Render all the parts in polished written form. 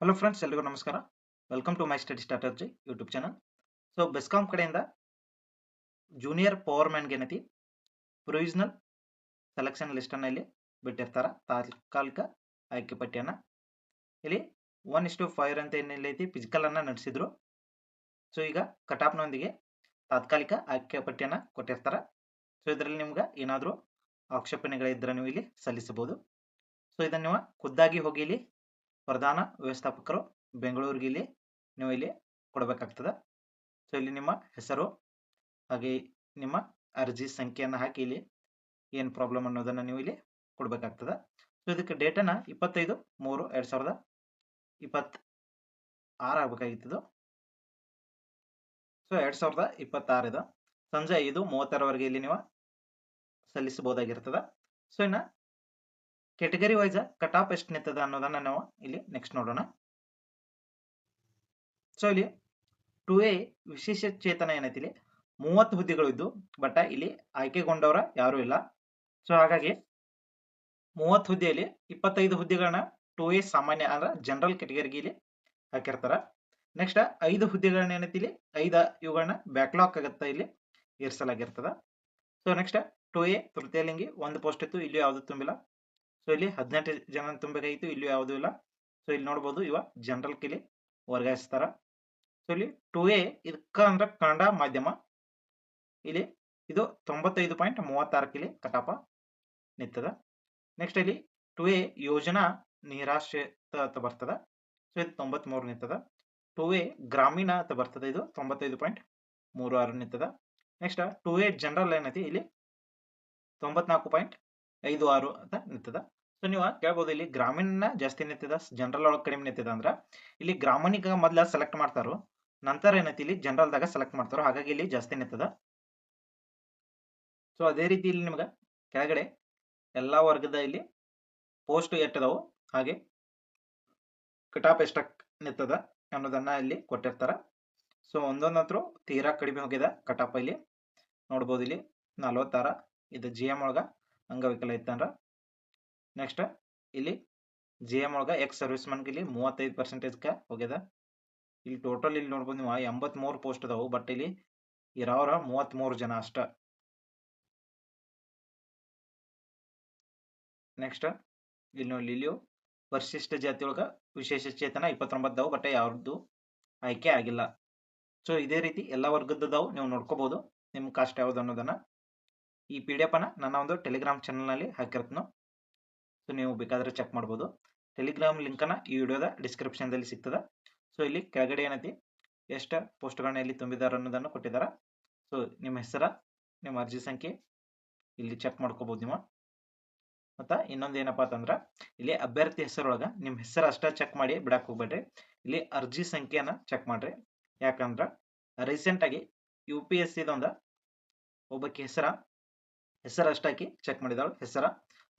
Hello friends, ಎಲ್ರಿಗೂ ನಮಸ್ಕಾರ. Welcome to my study strategy YouTube channel. So BESCOM ಕಡೆಯಿಂದ junior power ಮ್ಯಾನ್ಗೆ ಏನೈತಿ ಪ್ರೊವಿಷನಲ್ ಸೆಲೆಕ್ಷನ್ ಲಿಸ್ಟನ್ನು ಇಲ್ಲಿ ಬಿಟ್ಟಿರ್ತಾರೆ. ತಾತ್ಕಾಲಿಕ ಆಯ್ಕೆ ಪಟ್ಟಿಯನ್ನು ಇಲ್ಲಿ 1:5 ಅಂತ ಏನೈತಿ ಫಿಸಿಕಲನ್ನು ನಡೆಸಿದ್ರು. ಸೊ ಈಗ ಕಟಾಪ್ನೊಂದಿಗೆ ತಾತ್ಕಾಲಿಕ ಆಯ್ಕೆ ಪಟ್ಟಿಯನ್ನು ಕೊಟ್ಟಿರ್ತಾರೆ. ಸೊ ಇದರಲ್ಲಿ ನಿಮ್ಗೆ ಏನಾದರೂ ಆಕ್ಷೇಪಣೆಗಳಿದ್ದರೆ ನೀವು ಇಲ್ಲಿ ಸಲ್ಲಿಸಬಹುದು. ಸೊ ಇದನ್ನು ನೀವು ಖುದ್ದಾಗಿ ಹೋಗಿ ಇಲ್ಲಿ ಪ್ರಧಾನ ವ್ಯವಸ್ಥಾಪಕರು ಬೆಂಗಳೂರಿಗೆ ಇಲ್ಲಿ ನೀವು ಇಲ್ಲಿ ಕೊಡಬೇಕಾಗ್ತದೆ. ಸೊ ಇಲ್ಲಿ ನಿಮ್ಮ ಹೆಸರು ಹಾಗೆ ನಿಮ್ಮ ಅರ್ಜಿ ಸಂಖ್ಯೆಯನ್ನು ಹಾಕಿ ಇಲ್ಲಿ ಏನು ಪ್ರಾಬ್ಲಮ್ ಅನ್ನೋದನ್ನು ನೀವು ಇಲ್ಲಿ ಕೊಡಬೇಕಾಗ್ತದೆ. ಸೊ ಇದಕ್ಕೆ ಡೇಟನ್ನು 25/3/2026 ಆಗಬೇಕಾಗಿತ್ತು. ಸೊ 2026 ಇದು ಸಂಜೆ 5:30 ಇಲ್ಲಿ ನೀವು ಸಲ್ಲಿಸಬಹುದಾಗಿರ್ತದೆ. ಸೊ ಇನ್ನು ಕೆಟಗರಿ ವೈಸ್ ಕಟ್ ಆಫ್ ಎಷ್ಟು ನಿಂತದ ಅನ್ನೋದನ್ನ ನಾವು ಇಲ್ಲಿ ನೆಕ್ಸ್ಟ್ ನೋಡೋಣ. ಸೊ ಇಲ್ಲಿ 2A ವಿಶೇಷ ಚೇತನ ಏನೈತಿ ಇಲ್ಲಿ 30 ಹುದ್ದೆಗಳು ಇದ್ದು, ಬಟ್ ಇಲ್ಲಿ ಆಯ್ಕೆಗೊಂಡವರ ಯಾರು ಇಲ್ಲ. ಸೊ ಹಾಗಾಗಿ 30 ಹುದ್ದೆಯಲ್ಲಿ 25 ಹುದ್ದೆಗಳನ್ನ 2A ಸಾಮಾನ್ಯ ಅಂದ್ರೆ ಜನರಲ್ ಕೆಟಗರಿಗೆ ಇಲ್ಲಿ ಹಾಕಿರ್ತಾರ. ನೆಕ್ಸ್ಟ್ 5 ಹುದ್ದೆಗಳನ್ನ ಏನೈತಿ ಇಲ್ಲಿ 5 ಇವುಗಳನ್ನ ಬ್ಯಾಕ್ಲಾಗ್ ಆಗುತ್ತೆ ಇಲ್ಲಿ ಇರಿಸಲಾಗಿರ್ತದ. ಸೊ ನೆಕ್ಸ್ಟ್ 2A ತೃತೀಯ ಲಿಂಗಿ ಒಂದು ಪೋಸ್ಟ್ ಇತ್ತು, ಇಲ್ಲಿ ಯಾವುದು ತುಂಬಿಲ್ಲ. ಸೊ ಇಲ್ಲಿ 18 ಜನ ತುಂಬಬೇಕಾಗಿತ್ತು, ಇಲ್ಲಿ ಯಾವುದೂ ಇಲ್ಲ. ಸೊ ಇಲ್ಲಿ ನೋಡ್ಬೋದು ಇವ ಜನರಲ್ ಕಿಲಿ ವರ್ಗಾಯಿಸ್ತಾರ. ಸೊ ಇಲ್ಲಿ 2A ಇದಕ್ಕ ಅಂದ್ರೆ ಕನ್ನಡ ಮಾಧ್ಯಮ ಇಲ್ಲಿ ಇದು 95.36 ಕಿಲಿ ಕಟಾಪ ನಿಂತದ. ನೆಕ್ಸ್ಟ್ ಇಲ್ಲಿ 2A ಯೋಜನಾ ನಿರಾಶ್ರಿತ ಅಂತ ಬರ್ತದ. ಸೊ ಇದು 93 ನಿಂತದ. 2A ಗ್ರಾಮೀಣ ಅಂತ ಬರ್ತದೆ, ಇದು 95.36 ನಿಂತದ. ನೆಕ್ಸ್ಟ್ 2A ಜನರಲ್ ಏನೈತಿ ಇಲ್ಲಿ 94.56 ಅಂತ ನಿಂತದ. ಸೊ ನೀವು ಕೇಳ್ಬೋದು ಇಲ್ಲಿ ಗ್ರಾಮೀಣ ಜಾಸ್ತಿ ನಿಂತಿದ ಜನರಲ್ ಒಳಗೆ ಕಡಿಮೆ ನಿಂತಿದ ಅಂದ್ರೆ ಇಲ್ಲಿ ಗ್ರಾಮೀಣ ಮೊದಲ ಸೆಲೆಕ್ಟ್ ಮಾಡ್ತಾರೋ, ನಂತರ ಏನೈತಿ ಇಲ್ಲಿ ಜನರಲ್ದಾಗ ಸೆಲೆಕ್ಟ್ ಮಾಡ್ತಾರೋ, ಹಾಗಾಗಿ ಇಲ್ಲಿ ಜಾಸ್ತಿ ನಿಂತದ. ಸೊ ಅದೇ ರೀತಿ ಇಲ್ಲಿ ನಿಮ್ಗೆ ಕೆಳಗಡೆ ಎಲ್ಲಾ ವರ್ಗದ ಇಲ್ಲಿ ಪೋಸ್ಟ್ ಎಟ್ಟದವು ಹಾಗೆ ಕಟಾಪ್ ಎಷ್ಟಕ್ ನಿಂತದ ಅನ್ನೋದನ್ನ ಇಲ್ಲಿ ಕೊಟ್ಟಿರ್ತಾರ. ಸೊ ಒಂದೊಂದಂತರೂ ತೀರಾ ಕಡಿಮೆ ಹೋಗಿದೆ ಕಟಾಪ್ ಇಲ್ಲಿ ನೋಡ್ಬೋದು. ಇಲ್ಲಿ 46 ಇದು GM ಒಳಗ ಅಂಗವಿಕಲ ಇತ್ತಂದ್ರ. ನೆಕ್ಸ್ಟ್ ಇಲ್ಲಿ GM ಒಳಗ ಎಕ್ಸ್ ಸರ್ವಿಸ್ ಮನ್ಗೆ ಇಲ್ಲಿ 35% ಹೋಗ್ಯದ. ಇಲ್ಲಿ ಟೋಟಲ್ ಇಲ್ಲಿ ನೋಡ್ಬೋದು ನೀವು 83 ಪೋಸ್ಟ್ ಅದಾವು, ಬಟ್ ಇಲ್ಲಿ ಇರೋರ 33 ಜನ ಅಷ್ಟ. ನೆಕ್ಸ್ಟ್ ಇಲ್ಲಿ ನೋಡಿ ಇಲ್ಲಿಯೂ ಪರಿಶಿಷ್ಟ ಜಾತಿ ಒಳಗ ವಿಶೇಷ ಚೇತನ 29 ಅದಾವು, ಬಟ್ ಯಾವ್ದು ಆಯ್ಕೆ ಆಗಿಲ್ಲ. ಸೊ ಇದೇ ರೀತಿ ಎಲ್ಲ ವರ್ಗದವು ನೀವು ನೋಡ್ಕೋಬಹುದು ನಿಮ್ ಕಾಸ್ಟ್ ಯಾವ್ದು ಅನ್ನೋದನ್ನ. ಈ PDF ಅನ್ನ ನನ್ನ ಒಂದು ಟೆಲಿಗ್ರಾಮ್ ಚಾನಲ್ ನಲ್ಲಿ ಹಾಕಿರ್ತೀನಿ. ಸೊ ನೀವು ಬೇಕಾದ್ರೆ ಚೆಕ್ ಮಾಡ್ಬೋದು. ಟೆಲಿಗ್ರಾಮ್ ಲಿಂಕ್ ಅನ್ನ ಈ ವಿಡಿಯೋದ ಡಿಸ್ಕ್ರಿಪ್ಷನ್ ದಲ್ಲಿ ಸಿಗ್ತದ. ಸೊ ಇಲ್ಲಿ ಕೆಳಗಡೆ ಏನೈತಿ ಎಷ್ಟು ಪೋಸ್ಟ್ಗಳನ್ನ ಇಲ್ಲಿ ತುಂಬಿದಾರ ಅನ್ನೋದನ್ನು ಕೊಟ್ಟಿದಾರ. ಸೊ ನಿಮ್ಮ ಹೆಸರ, ನಿಮ್ಮ ಅರ್ಜಿ ಸಂಖ್ಯೆ ಇಲ್ಲಿ ಚೆಕ್ ಮಾಡ್ಕೋಬಹುದು ನೀವು. ಮತ್ತ ಇನ್ನೊಂದು ಏನಪ್ಪಾ ಅಂತಂದ್ರ ಇಲ್ಲಿ ಅಭ್ಯರ್ಥಿ ಹೆಸರೊಳಗ ನಿಮ್ಮ ಹೆಸರು ಅಷ್ಟೇ ಚೆಕ್ ಮಾಡಿ ಬಿಡಕ್ ಹೋಗ್ಬೇಡ್ರಿ, ಇಲ್ಲಿ ಅರ್ಜಿ ಸಂಖ್ಯೆಯನ್ನ ಚೆಕ್ ಮಾಡ್ರಿ. ಯಾಕಂದ್ರ ರೀಸೆಂಟ್ ಆಗಿ UPSC ಇದೊಂದ ಒಬ್ಬಕ್ಕೆ ಹೆಸರು ಅಷ್ಟಾಕಿ ಚೆಕ್ ಮಾಡಿದಾಳು. ಹೆಸರ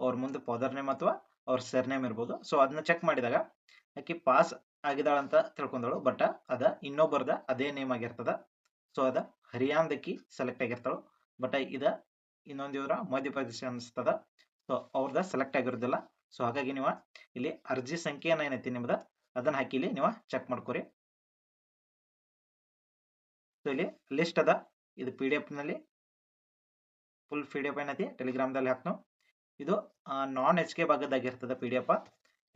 ಅವ್ರ ಮುಂದೆ ಫಾದರ್ ನೇಮ್ ಅಥವಾ ಅವ್ರ ಸರ್ ನೇಮ್ ಇರ್ಬೋದು. ಸೊ ಅದನ್ನ ಚೆಕ್ ಮಾಡಿದಾಗ ಆಕಿ ಪಾಸ್ ಆಗಿದಾಳ ಅಂತ ತಿಳ್ಕೊಂಡಳು, ಬಟ್ ಅದ ಇನ್ನೊಬ್ಬರದ ಅದೇ ನೇಮ್ ಆಗಿರ್ತದ. ಸೊ ಅದ ಹರಿಯಾಣದಕ್ಕಿ ಸೆಲೆಕ್ಟ್ ಆಗಿರ್ತಾಳು, ಬಟ್ ಇದ ಇನ್ನೊಂದು ಇವರ ಮಧ್ಯಪ್ರದೇಶ ಅನಿಸ್ತದ. ಸೊ ಅವ್ರದ ಸೆಲೆಕ್ಟ್ ಆಗಿರೋದಿಲ್ಲ. ಸೊ ಹಾಗಾಗಿ ನೀವು ಇಲ್ಲಿ ಅರ್ಜಿ ಸಂಖ್ಯೆಯನ್ನ ಏನೈತಿ ನಿಮ್ದ ಅದನ್ನ ಹಾಕಿ ಇಲ್ಲಿ ನೀವು ಚೆಕ್ ಮಾಡ್ಕೊರಿ. ಸೊ ಇಲ್ಲಿ ಲಿಸ್ಟ್ ಅದ, ಇದು PDF ನಲ್ಲಿ ಫುಲ್ PDF ಏನೈತಿ ಟೆಲಿಗ್ರಾಮ್ದಲ್ಲಿ ಹಾಕ್ನು. ಇದು ನಾನ್ HK ಭಾಗದಾಗಿರ್ತದೆ PDF.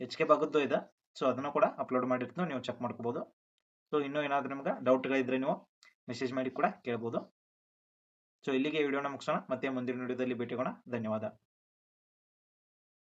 HK ಭಾಗದ್ದು ಇದೆ. ಸೊ ಅದನ್ನು ಕೂಡ ಅಪ್ಲೋಡ್ ಮಾಡಿರ್ತೀನಿ, ನೀವು ಚೆಕ್ ಮಾಡ್ಕೋಬಹುದು. ಸೊ ಇನ್ನೂ ಏನಾದರೂ ನಿಮ್ಗೆ ಡೌಟ್ಗಳಿದ್ರೆ ನೀವು ಮೆಸೇಜ್ ಮಾಡಿ ಕೂಡ ಕೇಳ್ಬೋದು. ಸೊ ಇಲ್ಲಿಗೆ ವಿಡಿಯೋನ ಮುಗಿಸೋಣ, ಮತ್ತೆ ಮುಂದಿನ ವಿಡಿಯೋದಲ್ಲಿ ಭೇಟಿಗೋಣ. ಧನ್ಯವಾದ.